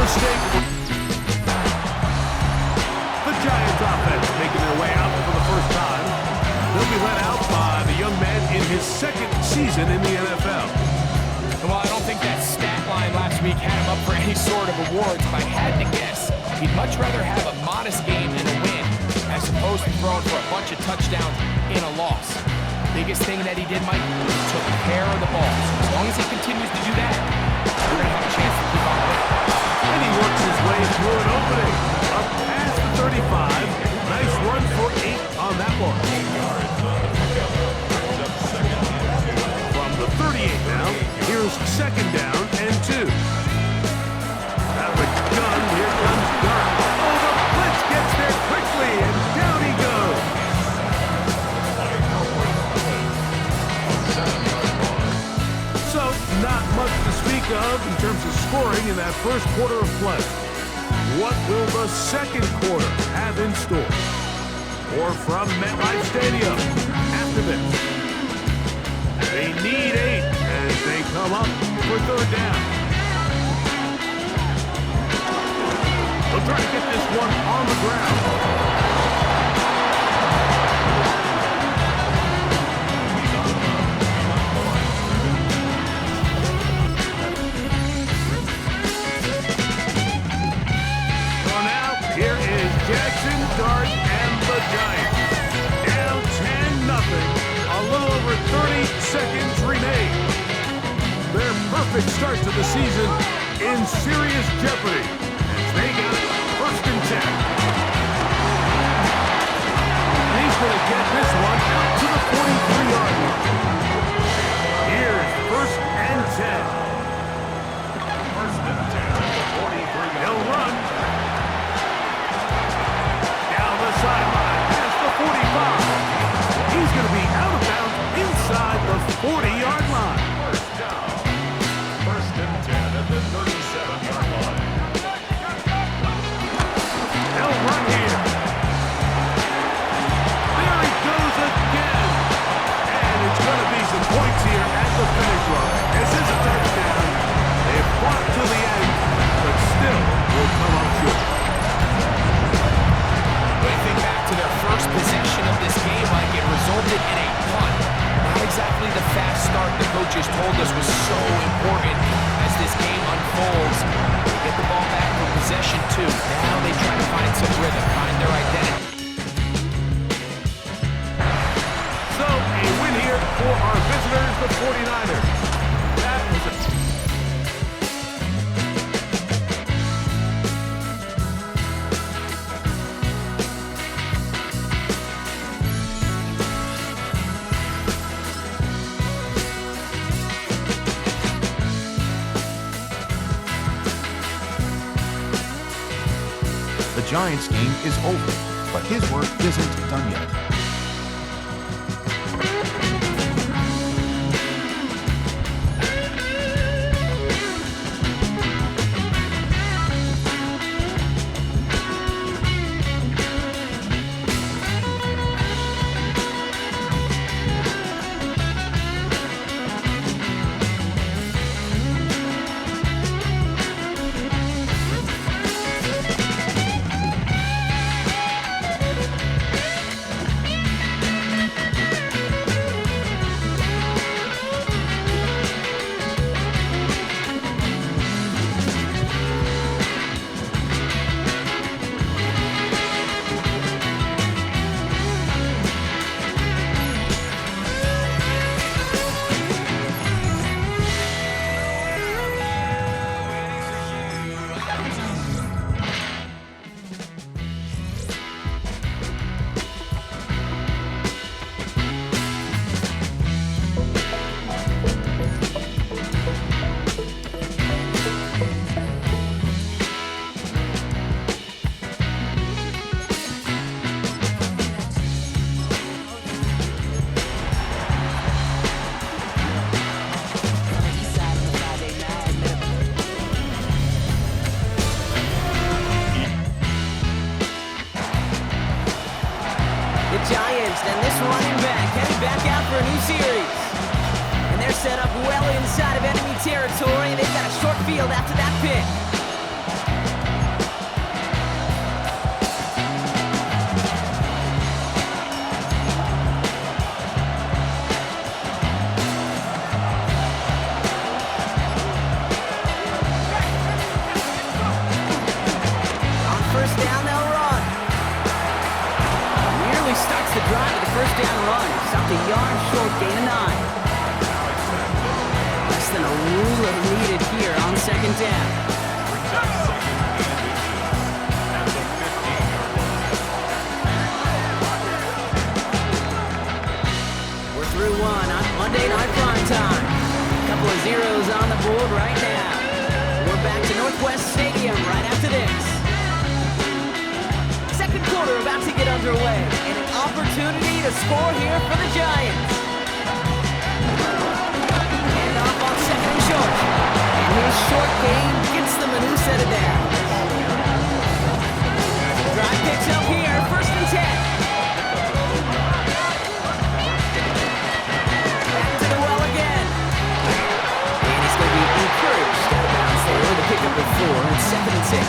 mistake. The Giants offense making their way out for the first time. They'll be let out by the young man in his second season in the NFL. Well, I don't think that stat line last week had him up for any sort of awards. If I had to guess, he'd much rather have a modest game and a win as opposed to throwing for a bunch of touchdowns in a loss. Biggest thing that he did, Mike, was took care of the ball. So as long as he continues to do that, we're going to have a chance to keep on winning. And he works his way through an opening. Up past the 35. Nice run for 8 on that one. From the 38 now, here's second down and 2. Out of the gun, here comes Dart. Oh, the blitz gets there quickly, and down he goes. So, not much to speak of in terms of scoring in that first quarter of play. What will the second quarter have in store? Or from MetLife Stadium after this. They need 8 as they come up for third down. They'll try to get this one on the ground. Jackson, Dart, and the Giants. Down 10-0. A little over 30 seconds remain. Their perfect start to the season in serious jeopardy as they got it first and 10. And he's going to get this one out to the 43-yard line. Here's first and 10. First and 10 at the 43. He'll run. Sideline past the 45. He's going to be out of bounds inside the 40-yard line. First down. First and 10 at the 37-yard line. They'll run here. There he goes again. And it's going to be some points here at the finish line. This is a touchdown. They've fought to the end, but still will come up short. To their first possession of this game, like it resulted in a punt. Not exactly the fast start the coaches told us was so important as this game unfolds. They get the ball back for possession 2. Now they try to find some rhythm, find their identity. So, a win here for our visitors, the 49ers. That was a... The Giants' game is over, but his work isn't done yet. Giants, and this running back heading back out for a new series. And they're set up well inside of enemy territory, and they've got a short field after that pick. down run. Stopped a yard short, gain of 9. Less than a ruler needed here on second down. We're through one on Monday Night Prime Time. Couple of zeros on the board right now. We're back to Northwest Stadium right after this. Second quarter about to get underway, and an opportunity to score here for the Giants. And off on second and short. And his short game gets them a new set of downs. Drive picks up here, first and 10. Back to the well again. And he's going to be encouraged out of bounds there with a pickup of 4 and second and 6.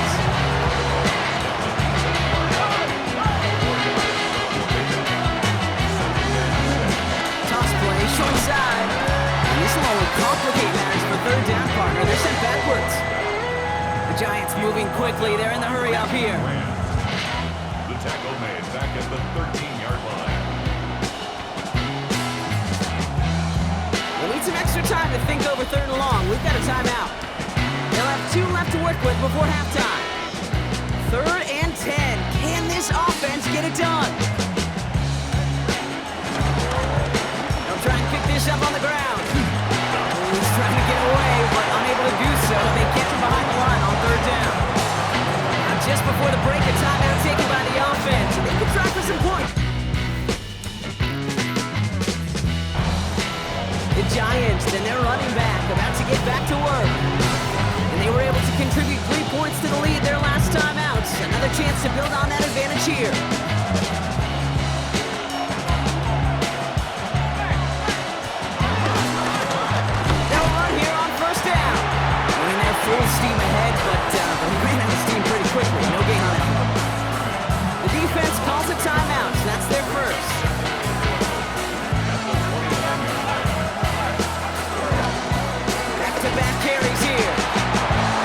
Short side. And this will only complicate matters for third down, partner. They're sent backwards. The Giants moving quickly. They're in the hurry up here. The tackle made back at the 13-yard line. We'll need some extra time to think over third and long. We've got a timeout. They'll have 2 left to work with before halftime. Third and 10. Can this offense get it done? Try and pick this up on the ground. He's trying to get away, but unable to do so. They get him behind the line on third down. Now just before the break, a timeout taken by the offense. They could try for some points. The Giants and their running back about to get back to work. And they were able to contribute 3 points to the lead their last time out. Another chance to build on that advantage here. Full steam ahead, but he ran out of steam pretty quickly. No gain on it. The defense calls a timeout. That's their first. Back-to-back carries here.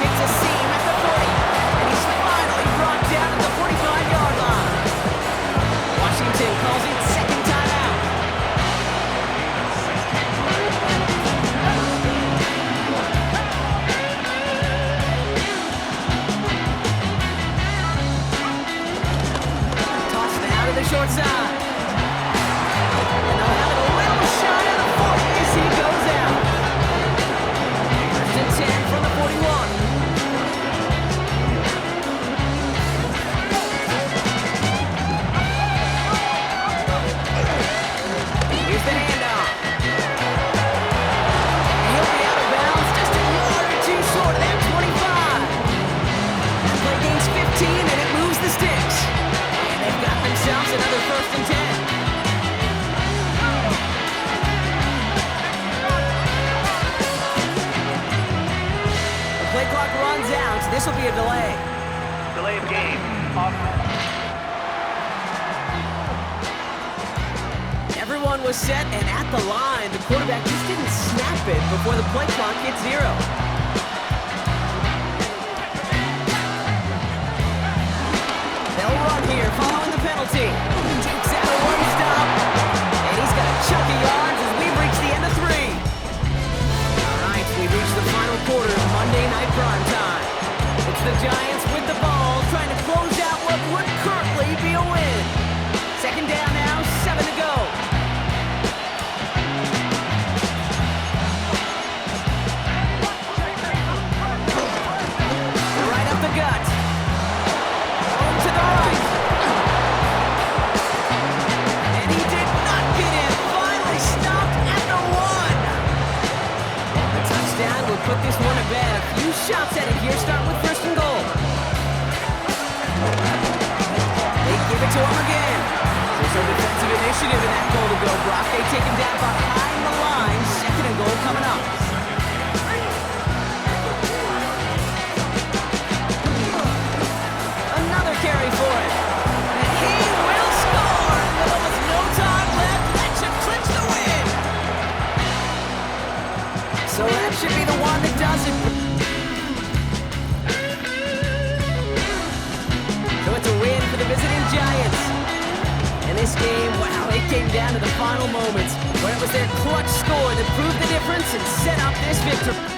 Hits a seam at the 40, and he's finally brought down at the 45-yard line. Washington calls it second timeout. Short side. And they'll have it a little shy of the 40 as he goes out. First and 10 from the 41. Here's the handoff. He'll be out of bounds just a yard or 2 short of that 25. That play gains 15 and it moves the sticks. They've got themselves another first and 10. The play clock runs out. This will be a delay. Delay of game. Everyone was set and at the line. The quarterback just didn't snap it before the play clock hit 0. They'll run here following the penalty. Takes out a 1-stop. And he's got a chunk of yards as we've reached the end of 3. All right, we've reached the final quarter of Monday Night Prime Time. It's the Giants with the ball trying to close out what would currently be a win. Second down now, 7 to go. Right up the gut. To the right. And he did not get in. Finally stopped at the 1. A touchdown will put this one to bed. A few shots at it here, starting with first and goal. They give it to him again. There's some defensive initiative in that goal to go. Brock, they take him down behind the line. Second and goal coming up. Another carry for it. And he will score! With almost no time left, that should clinch the win! So that should be the one that does it. So it's a win for the visiting Giants. In this game, wow, it came down to the final moments, where it was their clutch score that proved the difference and set up this victory.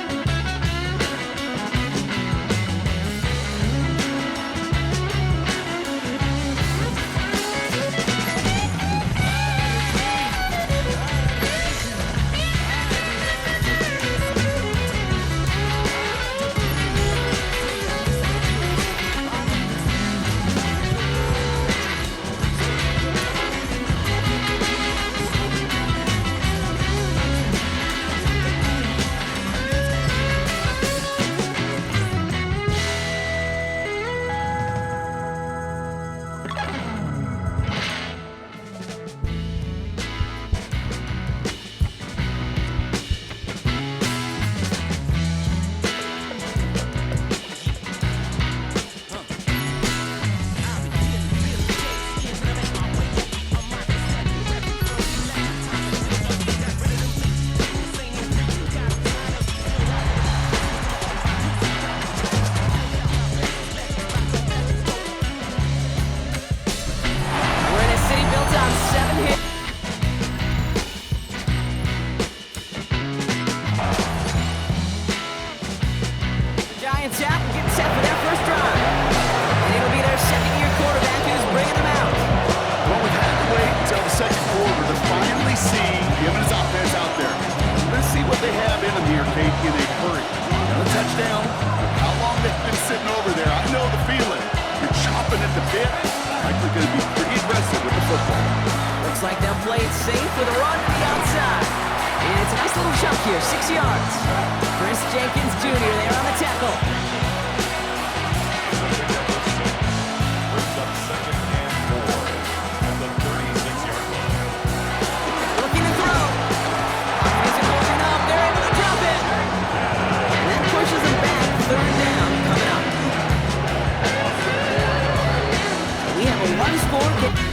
Looks like they'll play it safe with a run to the outside. And it's a nice little chunk here, 6 yards. Chris Jenkins Jr. there on the tackle. Brings up 2nd and 4 at the 36-yard line. Looking to throw. Offensive holding up. They're able to drop it. And that pushes them back. 3rd down coming up. We have a one-score game.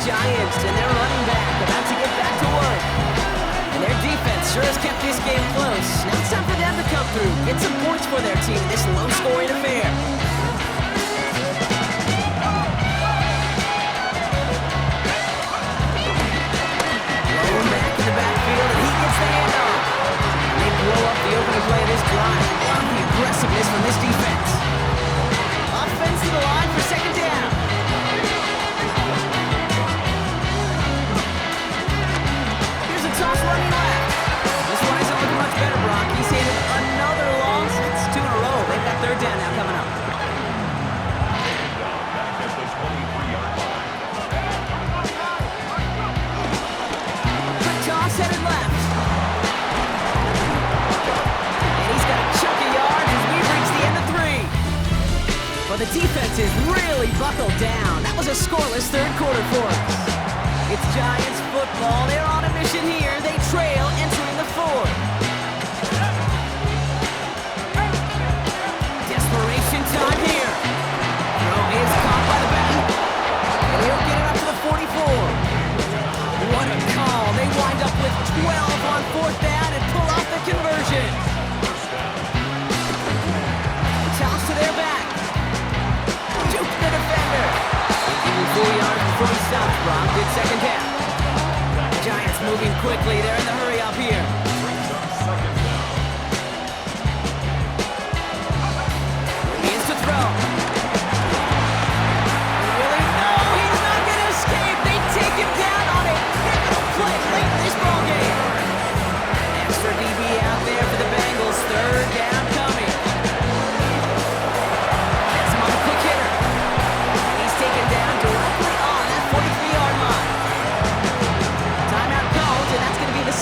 Giants and their running back about to get back to work. And their defense sure has kept this game close. Now it's time for them to come through, get some points for their team in this low-scoring affair. Rolling back in the backfield, and he gets the handoff. They blow up the opening play of this drive. Love the aggressiveness from this defense. Offense to the line for 2nd down. Toss running left. This one isn't looking much better, Brock. He's handed another long. It's 2 in a row. They've got 3rd down now coming up. Back at the 23-yard line. Quick toss headed left. And he's got a chunk of yards as we've reached the end of 3. But the defense is really buckled down. That was a scoreless 3rd quarter for us. It's Giants football. They're on a mission here. They trail entering the 4th. Desperation time here. Throw is caught by the back. And he'll get it up to the 44. What a call. They wind up with 12 on 4th down and pull off the conversion. Toss to their back. Juke the defender. They give him 4 yards before he stops, Brock. Good 2nd down. Giants moving quickly. They're in the hurry up here. Brings up 2nd down. He is to throw. Really? No, he's not going to escape. They take him down on a pivotal play late in this ballgame. Extra DB out there for the Bengals. 3rd down coming. That's him on the quick hitter. He's taken down directly on that 43-yard line. Timeout called, and that's going to be the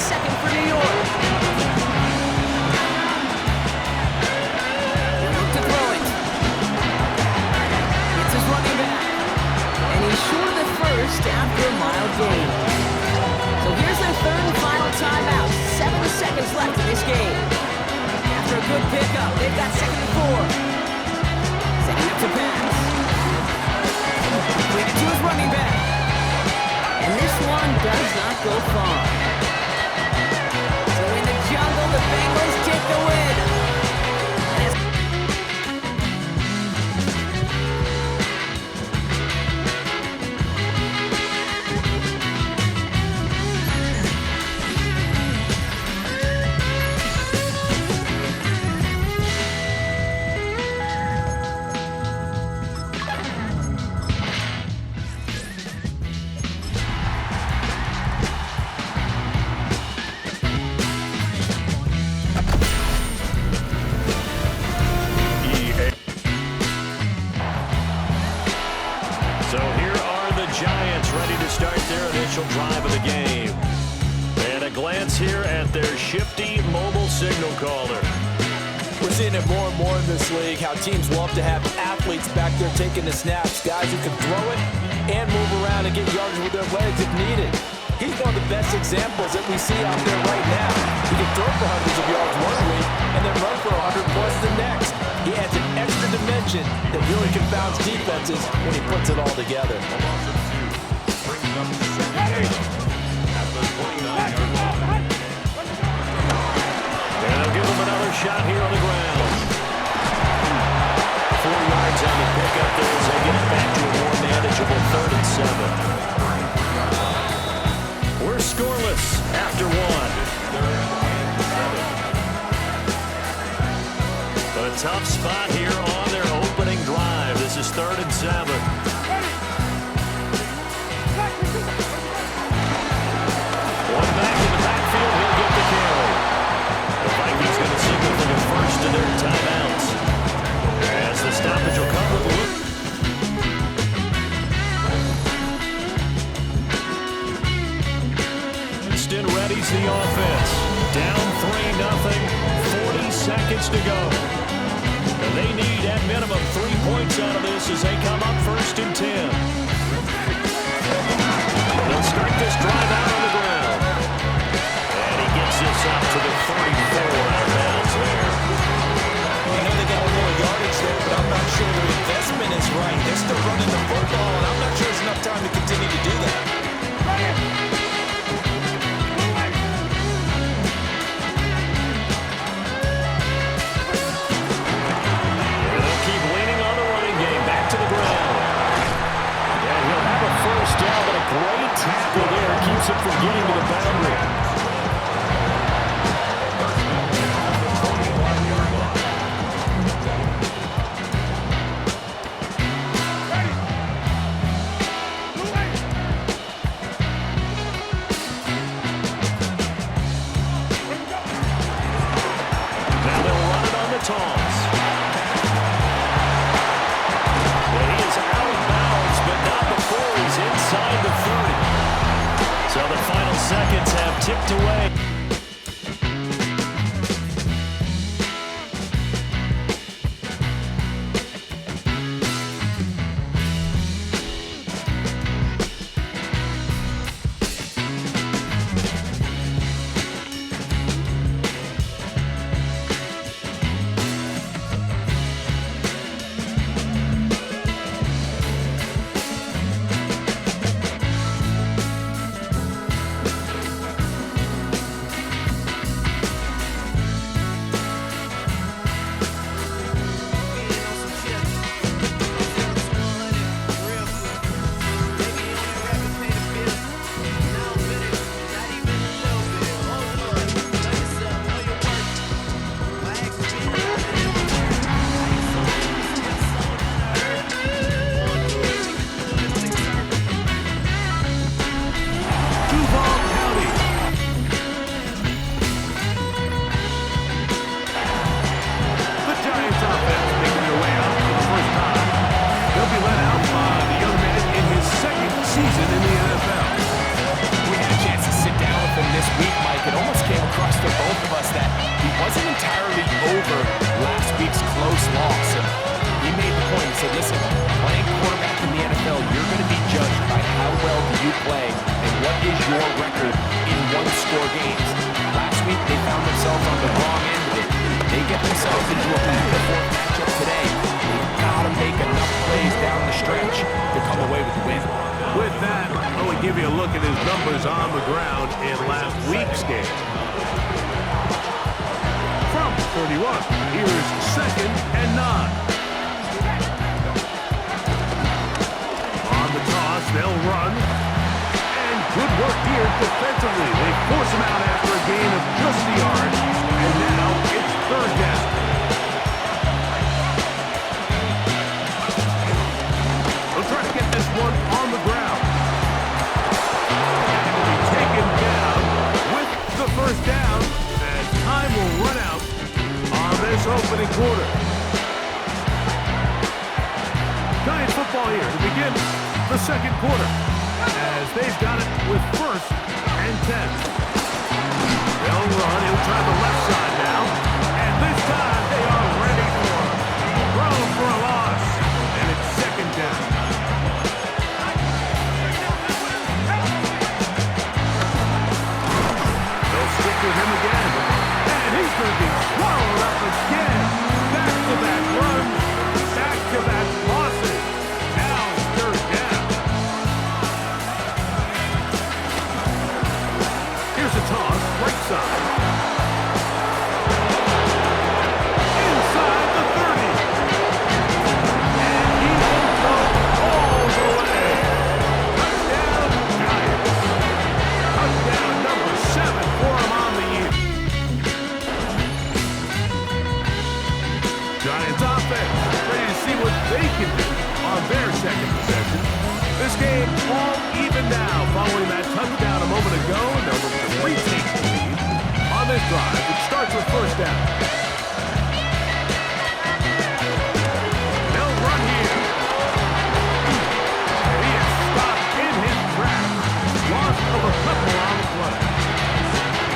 offense here at their shifty mobile signal caller. We're seeing it more and more in this league, how teams love to have athletes back there taking the snaps, guys who can throw it and move around and get yards with their legs if needed. He's one of the best examples that we see out there right now. He can throw for hundreds of yards one week and then run for 100 plus the next. He adds an extra dimension that really confounds defenses when he puts it all together. Brings up second down at the 29-yard line. And they'll give him another shot here on the ground. 4 yards on the pickup there as they get it back to a more manageable 3rd and 7. We're scoreless after 1. A tough spot here on their opening drive. This is 3rd and 7. One back in the backfield, he'll get the carry. The Vikings going to signal for the first of their timeouts. As the stoppage will come with a look. Winston readies the offense. Down 3-0, 40 seconds to go. And they need at minimum 3 points out of this as they come up 1st and 10. They'll start this drive out on the ground. And he gets this up to the 34 out of bounds there. I know they got a little yardage there, but I'm not sure their investment is right. They're still running the football, and I'm not sure there's enough time to continue to do that. They'll keep leaning on the running game. Back to the ground. And he'll have a first down, but a great tackle there keeps him from getting to the boundary. Now they'll run it on the toss. And he is out of bounds, but not before he's inside the 30. So the final seconds have ticked away. Give you a look at his numbers on the ground in last week's game. From 31, here's 2nd and 9. On the toss, they'll run. And good work here defensively. They force him out after a gain of just a yard. And now it's 3rd down. They'll try to get this one on the ground. First down, and time will run out on this opening quarter. Giants football here to begin the 2nd quarter, as they've got it with 1st and 10. with him again. And he's going to be swallowed up again. Back-to-back runs, back-to-back losses. Now it's third down. Here's a toss, right side. Inside the 30. And he will go all the way. Touchdown, Giants. Touchdown number 7 for him on the year. Giants offense ready to see what they can do on their second possession. This game all even now following that touchdown a moment ago. They'll look to retake the lead on this drive. It starts with first down. They'll run here. He is stopped in his tracks. Loss of a couple on the play.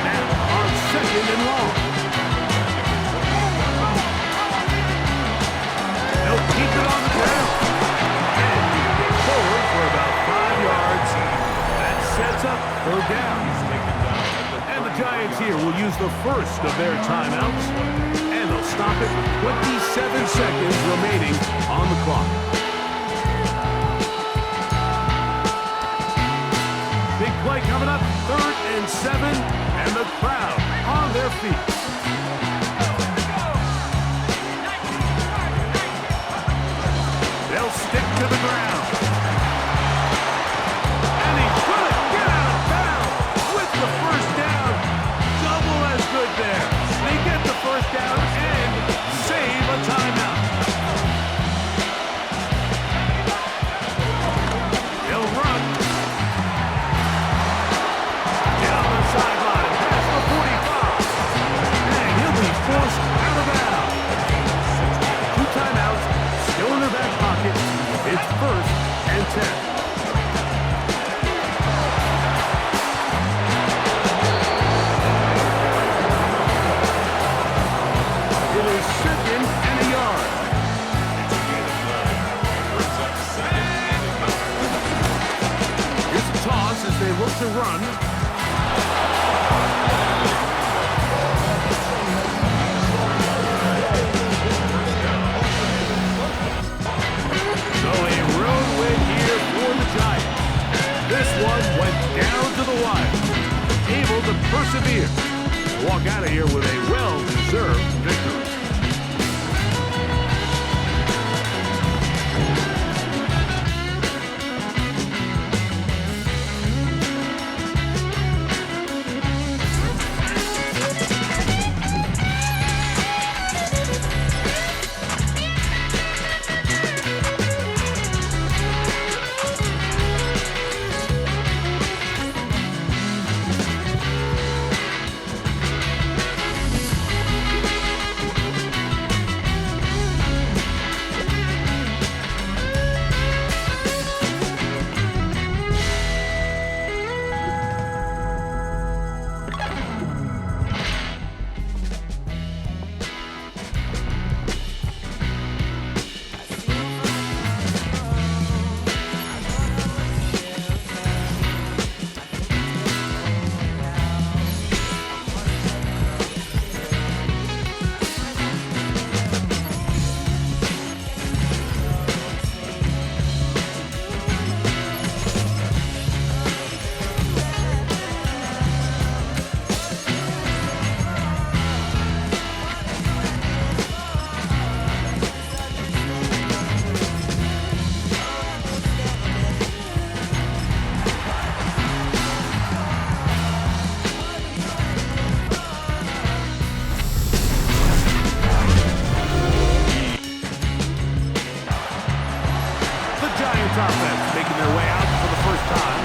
Now on second and long. They'll keep it on the ground. And forward for about 5 yards. That sets up third down. And the Giants here will use the first of their timeouts. And they'll stop it with 27 seconds remaining on the clock. Big play coming up, 3rd and 7, and the crowd on their feet. They'll stick to the ground. And he's going to get out of bounds with the first down. Double as good there. They get the first down and save a timeout. They'll run. Down the sideline, past the 45. And he'll be forced out of bounds. 2 timeouts, still in their back pocket. It's 1st and 10. It is 2nd and a yard. Here's a toss as they look to run. So a road win here for the Giants. This one went down to the wire. Able to persevere. Walk out of here with a well-deserved victory. Offense making their way out for the first time.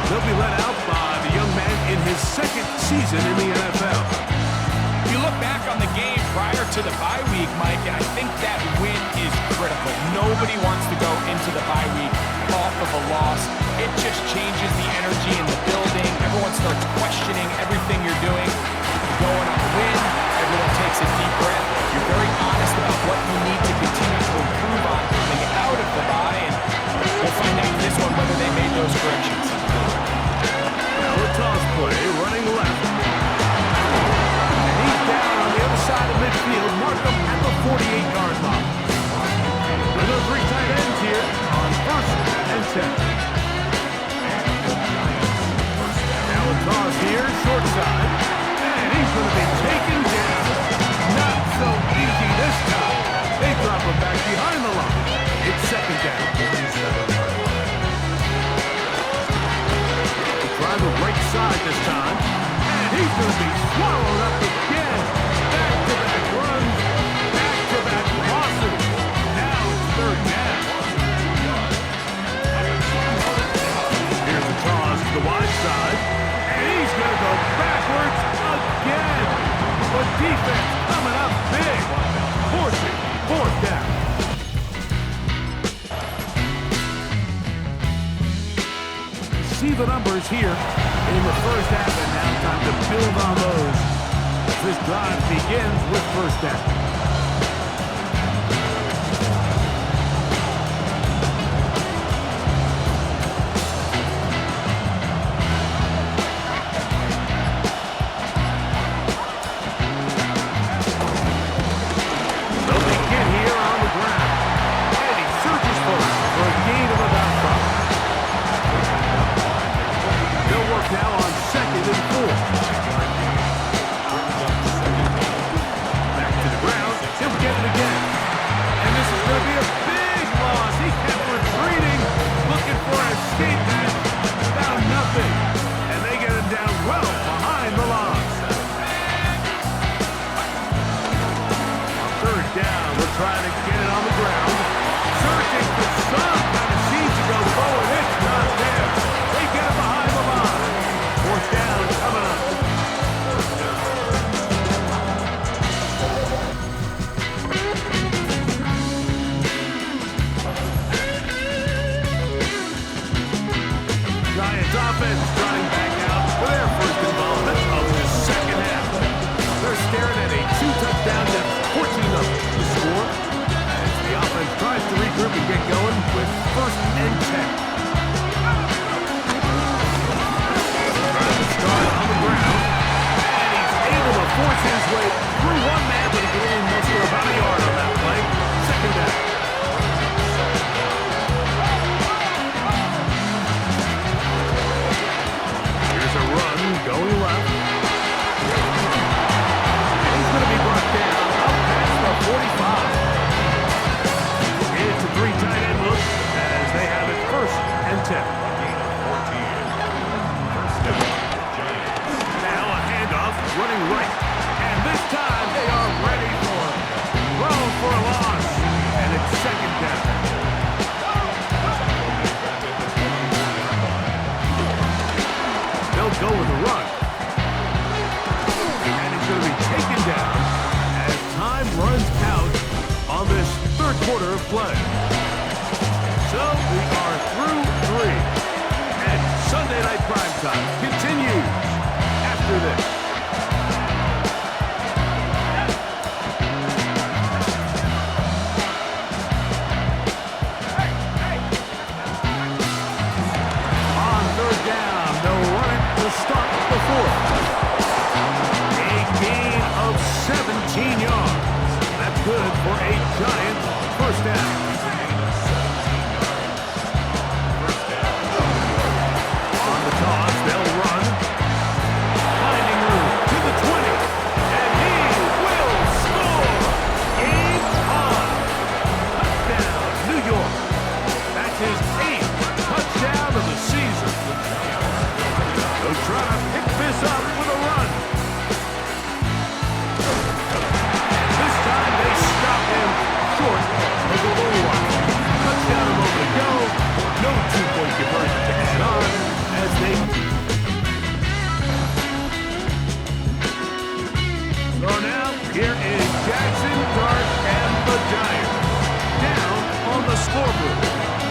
They'll be led out by the young man in his 2nd season in the NFL. You look back on the game prior to the bye week, Mike, and I think that win is critical. Nobody wants to go into the bye week off of a loss. It just changes the energy in the building. Everyone starts questioning everything you're doing. Going on a win, everyone takes a deep breath. You're very honest about what you need to continue to improve on coming out of the bye, and we'll find out in this one whether they made those corrections. Now a toss play running left. he's going to be swallowed up again. Back-to-back runs, back-to-back losses. Now it's third down. Here's the toss to the wide side, and he's going to go backwards again. The defense coming up big, forcing fourth down. See the numbers here in the first half, and now time to build on those. This drive begins with first down. They'll begin here on the ground, and he surges forward for a gain of about 5. They'll work now on 2nd and 4. Back to the ground. He'll get it again. And this is going to be a big loss. He kept retreating, looking for an escape hatch. Found nothing. And they get him down well behind the loss. On third down, we're trying to get it on the ground. Searching for some kind of seeds to go forward. It's not there. They get it behind the line. Fourth down coming up. Giants offense trying back out for their first involvement of the second half. They're staring at a 2-touchdown deficit, 14-0 to score. As the offense tries to regroup and get going with first and 10. Start on the ground, and he's able to force his way through one man, but he can only muster about a yard on that play. Second down. Here's a run going left. And he's going to be brought down up past the 45. It's a 3 tight end look as they have it first and 10. Running right, and this time they are ready for it. Thrown for a loss, and it's second down. They'll go with a run, and it's going to be taken down as time runs out on this third quarter of play. So we are through 3, and Sunday Night Primetime continues after this. Start the fourth. A gain of 17 yards. That's good for a Giants first down. On the toss, they'll run. Finding room to the 20. And he will score. Game on. Touchdown, New York. That's his 8th touchdown of the season. They'll try to pick this up with a run. This time they stop him short of the goal line. Touchdown a moment ago. No 2-point conversion to add on as they... So now, here is Jackson, Dart, and the Giants. Down on the scoreboard.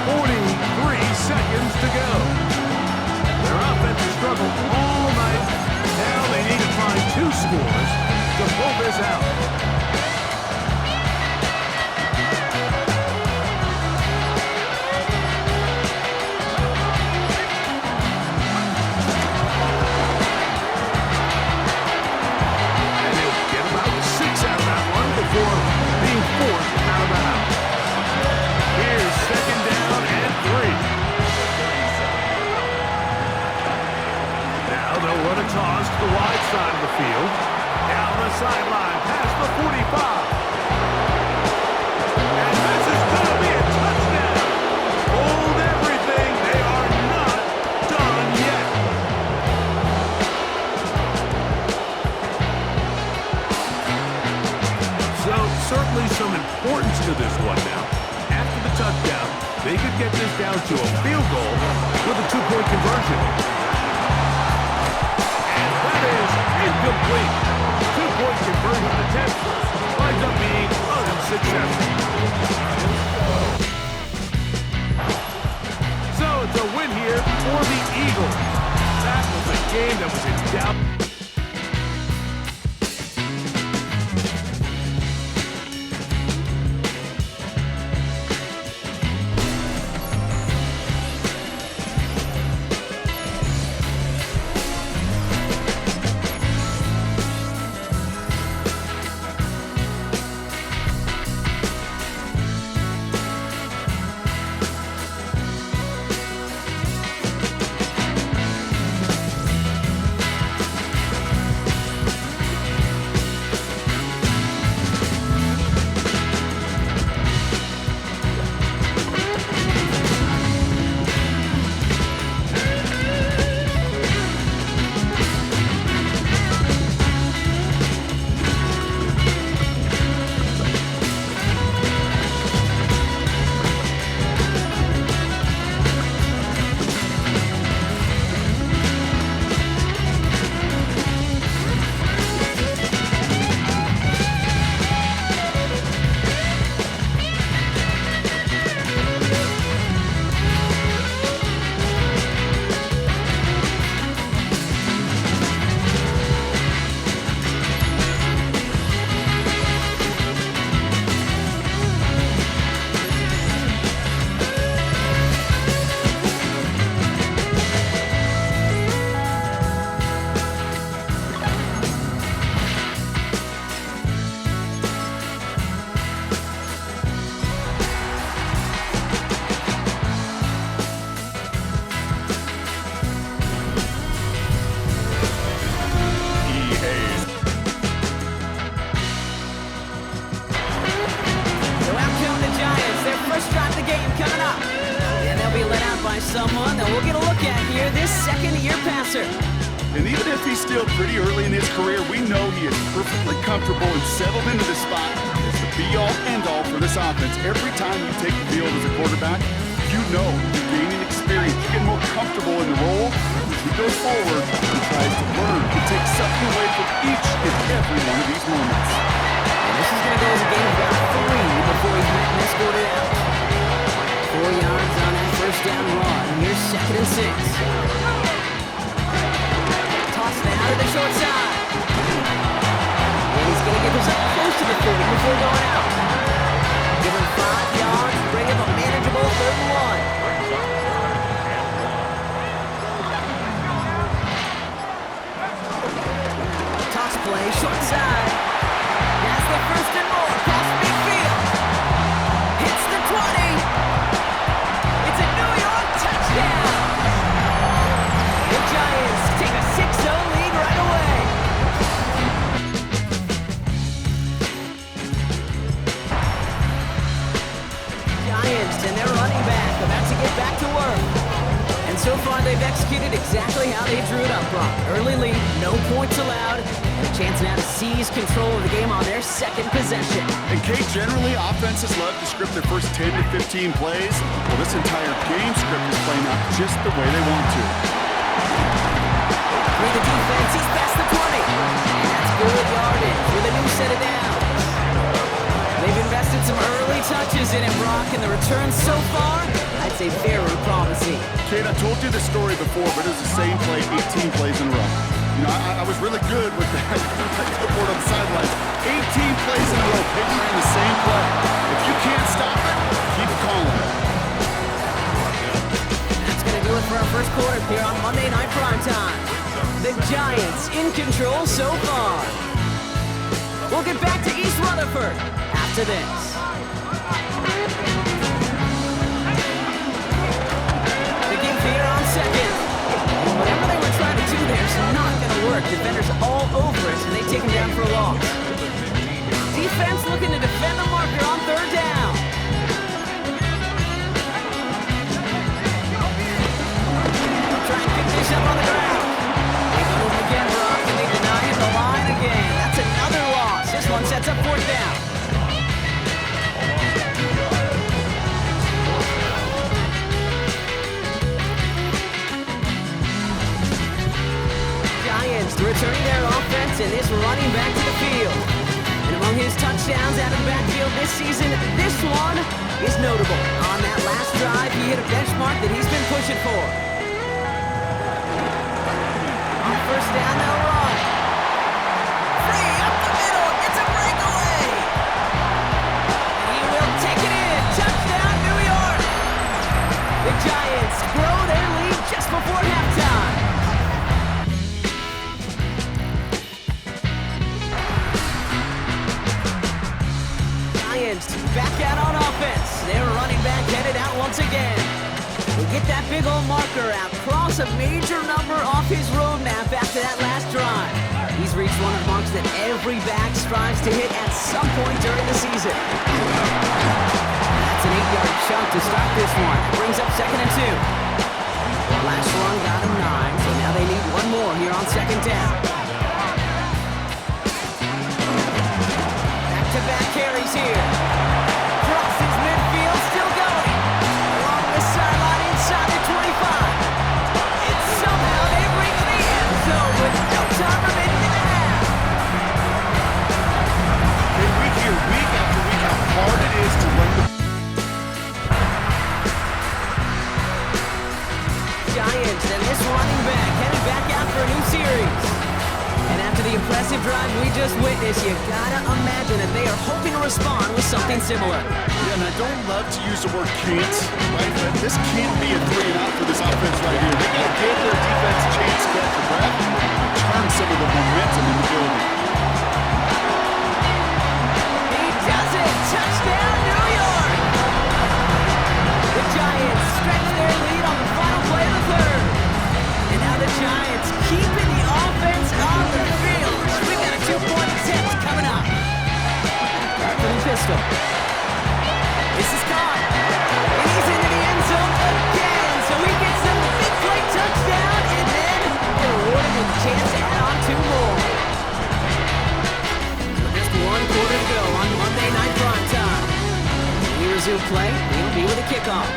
43 seconds to go. Their offense has struggled all night. Now they need to find 2 scores to pull this out. And they'll get about 6 out of that one before being forced out of the house. Here's second down and 3. Now certainly some importance to this one now. After the touchdown, they could get this down to a field goal with a two-point conversion. And that is incomplete. Two-point conversion attempt winds up being unsuccessful. So it's a win here for the Eagles. That was a game that was in doubt. Someone that we'll get a look at here, this second-year passer. And even if he's still pretty early in his career, we know he is perfectly comfortable and settled into this spot as the be-all, end-all for this offense. Every time you take the field as a quarterback, you know you're gaining experience. You get more comfortable in the role as he goes forward and tries to learn to take something away from each and every one of these moments. And this is going to go as a game of about 3 before he's met and escorted out. 4 yards on that first down run. Here's 2nd and 6. Toss now to the short side. And he's going to get this up close to the 30 before going out. Give him 5 yards, bring him a manageable 3rd and 1. Toss play, short side. That's the 1st and more across midfield. Hits the 20. It's a New York touchdown. The Giants take a 6-0 lead right away. Giants and their running back about to get back to work. And so far they've executed exactly how they drew it up, Brock. Early lead, no points allowed, and a chance now to seize control of the game on their 2nd possession. And Kate, generally, offenses love to script their first 10 to 15 plays. Well, this entire game script is playing out just the way they want to. Through the defense, he's past the 20. And that's good yardage with a new set of downs. They've invested some early touches in it, Brock, and the returns so far, I'd say very promising. Kate, I told you this story before, but it was the same play 18 plays in a row. You know, I was really good with that clipboard on the sidelines. 18 plays in a row, Peyton ran the same play. If you can't stop it, keep calling it. That's going to do it for our first quarter here on Monday Night Primetime. The Giants in control so far. We'll get back to East Rutherford after this. The give here on 2nd. Whatever they were trying to do there is not going to work. Defenders all over us, and they take him down for a loss. Defense looking to defend the marker on 3rd down. Try and pick this up on the ground. They go him again, Brock, and they deny him the line again. That's another loss. This one sets up 4th down. this running back to the field. And among his touchdowns out of the backfield this season, this one is notable. On that last drive, he hit a benchmark that he's been pushing for. On first down, they'll run. Free up the middle, it's a breakaway. And he will take it in. Touchdown, New York. The Giants grow their lead just before halftime. Back out on offense. Their running back headed out once again. They get that big old marker out. Cross a major number off his roadmap after that last drive. He's reached one of the marks that every back strives to hit at some point during the season. That's an 8-yard chunk to start this one. Brings up 2nd and 2. Last one got him 9, so now they need one more here on 2nd down. Back-to-back carries here. Crosses midfield, still going. Along the sideline inside the 25. And somehow they bring the end zone with no time remaining in the half. And we hear week after week how hard it is to run the Giants and this running back headed back out for a new series. And after the impressive drive we just witnessed, you gotta imagine that they are hoping to respond with something similar. Yeah, and I don't love to use the word can't, right? But this can't be a 3-and-out for this offense right here. They gotta give their defense a chance to catch the breath and turn some of the momentum in the building. He does it! Touchdown, New York! The Giants stretch their lead on the final play of the third. And now the Giants keeping the offense on the field. We got a 2-point attempt coming up. From pistol. This is caught. And he's into the end zone again. So he gets a big play touchdown. And then they're rewarded with a chance to add on 2 more. So just 1 quarter to go on Monday Night Prime Time. When we resume play, we'll be with a kickoff.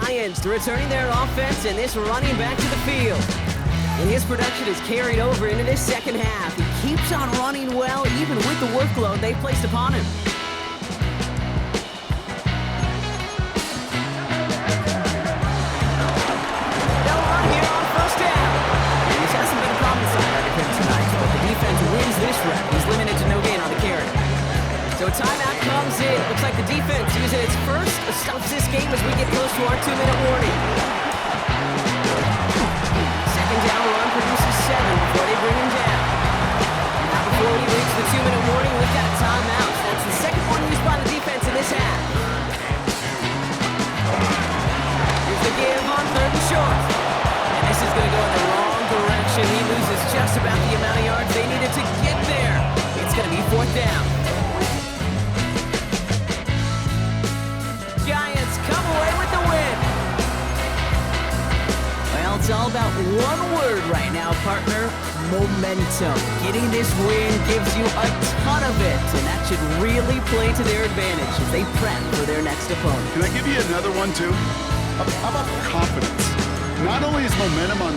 Giants returning their offense and this running back to the field. And his production is carried over into this second half. He keeps on running well even with the workload they placed upon him. They'll run here on first down. And this hasn't been a problem side of him tonight, but the defense wins this rep. He's limited to no gain on the carry. So a timeout comes in. Looks like the defense using its first stops this game as we get close to our 2-minute warning. Second down run produces 7 before they bring him down. Now before we reach the 2-minute warning, we've got a timeout. That's the second one used by the defense in this half. Here's the give on 3rd and short. And this is going to go in the wrong direction. He loses just about the amount of yards they needed to get there. It's going to be 4th down. Giants come away with the win. Well, it's all about one word right now, partner. Momentum. Getting this win gives you a ton of it, and that should really play to their advantage as they prep for their next opponent. Can I give you another one, too? How about confidence? Not only is momentum on